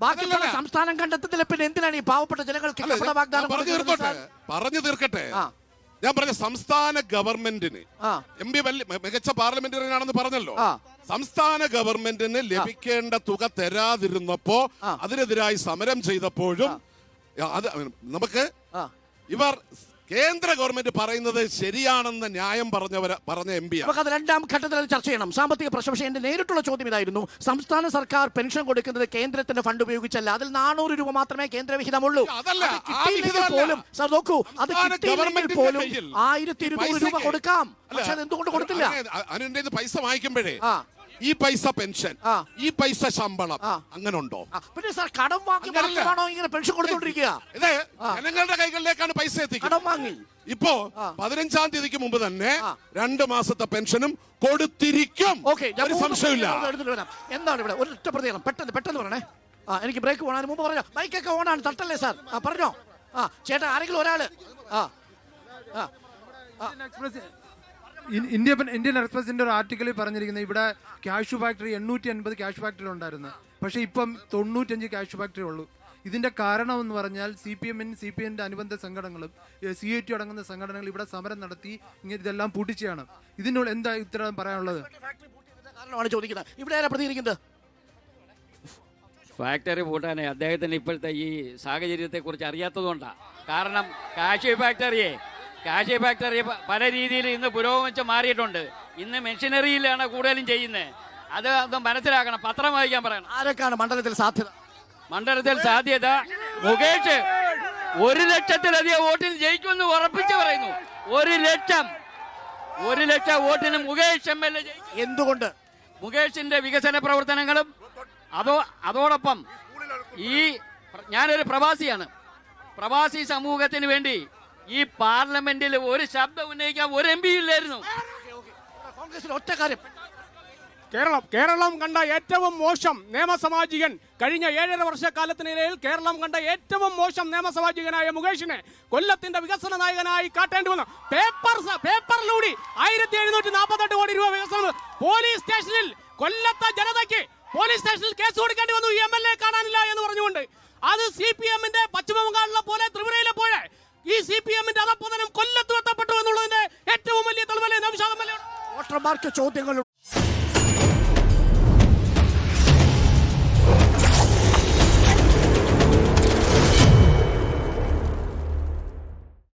ബാക്കിയുള്ള സംസ്ഥാനം കണ്ടെത്തുന്നില്ല. പിന്നെ എന്തിനാണ് ഈ പാവപ്പെട്ട ജനങ്ങൾക്ക് വാഗ്ദാനം? പറഞ്ഞു തീർക്കട്ടെ. ഞാൻ പറഞ്ഞ സംസ്ഥാന ഗവൺമെന്റിന് MP മികച്ച പാർലമെന്ററിയാണെന്ന് പറഞ്ഞല്ലോ. സംസ്ഥാന ഗവൺമെന്റിന് ലഭിക്കേണ്ട തുക തരാതിരുന്നപ്പോ അതിനെതിരായി സമരം ചെയ്തപ്പോഴും അത് നമുക്ക് ഇവർ കേന്ദ്ര ഗവൺമെന്റ് പറയുന്നത് ശരിയാണെന്ന് ന്യായം പറഞ്ഞ MP നമുക്ക് അത് രണ്ടാം ഘട്ടത്തിൽ ചർച്ച ചെയ്യണം. സാമ്പത്തിക പ്രശ്നം. പക്ഷേ എന്റെ നേരിട്ടുള്ള ചോദ്യം ഇതായിരുന്നു. സംസ്ഥാന സർക്കാർ പെൻഷൻ കൊടുക്കുന്നത് കേന്ദ്രത്തിന്റെ ഫണ്ട് ഉപയോഗിച്ചല്ല. അതിൽ 400 രൂപ മാത്രമേ കേന്ദ്ര വിഹിതമുള്ളൂ. പോലും സാർ നോക്കൂ, അത് കിട്ടിയില്ലെങ്കിൽ പോലും 1200 രൂപ കൊടുക്കാം. പക്ഷെ അത് എന്തുകൊണ്ട് കൊടുത്തില്ല? അതിന്റെ പൈസ വാങ്ങിക്കുമ്പോഴേ ഈ പൈസ പെൻഷൻ, ഈ പൈസ ശമ്പളം, അങ്ങനെ ഉണ്ടോ? പിന്നെ സാർ കടം വാങ്ങിയാണോ ഇങ്ങനെ പെൻഷൻ കൊടുത്തോണ്ടിരിക്കുക? ഇത് ജനങ്ങളുടെ കൈകളിലേക്കാണ് പൈസ എത്തിക്കുക. കടം വാങ്ങി ഇപ്പോ 15-ാം തീയതിക്ക് മുമ്പ് തന്നെ 2 മാസത്തെ പെൻഷനും കൊടുത്തിരിക്കും. ഒരു സംശയമില്ല. എന്താണ് ഇവിടെ ഒരു ഒറ്റ പ്രതികരണം? പെട്ടെന്ന് പറയണേ. എനിക്ക് ബ്രേക്ക് പോകാൻ മുമ്പ് പറഞ്ഞോ. ബൈക്കൊക്കെ ഓണാണ്, തട്ടല്ലേ സാർ? പറഞ്ഞോ. ചേട്ടാ ആരെങ്കിലും ഒരാള് ഇന്ത്യൻ എക്സ്പ്രസിന്റെ ഒരു ആർട്ടിക്കിളിൽ പറഞ്ഞിരിക്കുന്നത് ഇവിടെ കാഷ്യൂ ഫാക്ടറി 850 കാഷ്യൂ ഫാക്ടറി ഉണ്ടായിരുന്നു. പക്ഷെ ഇപ്പം 95 കാഷ്യൂ ഫാക്ടറി ഉള്ളൂ. ഇതിന്റെ കാരണം എന്ന് പറഞ്ഞാൽ CPMന്റെ അനുബന്ധ സംഘടനകളും CIT അടങ്ങുന്ന സംഘടനകൾ ഇവിടെ സമരം നടത്തി ഇങ്ങനെ ഇതെല്ലാം പൂട്ടിച്ചാണ്. ഇതിനുള്ള എന്താ ഉത്തരം പറയാനുള്ളത്? ചോദിക്കുന്നത് ഇവിടെ ആരാ പ്രതികരിക്കുന്നത്? ഫാക്ടറി പൂട്ടാനേ അദ്ദേഹത്തിന് ഇപ്പോഴത്തെ ഈ സാഹചര്യത്തെ കുറിച്ച് അറിയാത്തതുകൊണ്ടാണ്. കാരണം കാഷ്യൂ ഫാക്ടറി പല രീതിയിൽ ഇന്ന് പുരോഗമിച്ച് മാറിയിട്ടുണ്ട്. ഇന്ന് മെഷീനറിയിലാണ് കൂടുതലും ചെയ്യുന്നത്. അത് മനസ്സിലാക്കണം. പത്രം വായിക്കാൻ പറയണം. ആരൊക്കെയാണ് മണ്ഡലത്തിൽ സാധ്യത? മണ്ഡലത്തിൽ സാധ്യത മുകേഷ് 1 ലക്ഷത്തിലധികം വോട്ടിന് ജയിക്കുമെന്ന് ഉറപ്പിച്ച് പറയുന്നു. 1 ലക്ഷം വോട്ടിന് മുകേഷ് MLA ജയിക്കും. എന്തുകൊണ്ട്? മുകേഷിന്റെ വികസന പ്രവർത്തനങ്ങളും അതോടൊപ്പം ഞാനൊരു പ്രവാസിയാണ്. പ്രവാസി സമൂഹത്തിന് വേണ്ടി ഈ പാർലമെന്റിൽ ഒരു ശബ്ദം ഉന്നയിക്കാൻ ഒരു MP ഇല്ലായിരുന്നു. കോൺഗ്രസിന് ഒറ്റ കാര്യം. കേരളം കണ്ട ഏറ്റവും മോശം നിയമസമാജികൻ കഴിഞ്ഞ 7.5 വർഷക്കാലത്തിനിടയിൽ കേരളം കണ്ട ഏറ്റവും മോശം നിയമസമാജികനായ മുകേഷിനെ കൊല്ലത്തിന്റെ വികസന നായകനായി കാട്ടേണ്ടി വന്നു. പേപ്പറിലൂടെ 1748 കോടി രൂപ വികസനം. പോലീസ് സ്റ്റേഷനിൽ കൊല്ലത്തെ ജനതയ്ക്ക് പോലീസ് സ്റ്റേഷനിൽ കേസ് കൊടുക്കേണ്ടി വന്നു ഈ MLA കാണാനില്ല എന്ന് പറഞ്ഞുകൊണ്ട്. അത് CPMന്റെ പശ്ചിമ ബംഗാളിലെ പോലെ ത്രിപുരയിലെ പോലെ ഈ CPMന്റെ അധപ്പതനം കൊല്ലത്ത് എത്തപ്പെട്ടു എന്നുള്ളതിന്റെ ഏറ്റവും വലിയ തെളിവല്ലേ? വോട്ടർമാർക്ക് ചോദ്യങ്ങളുണ്ട്.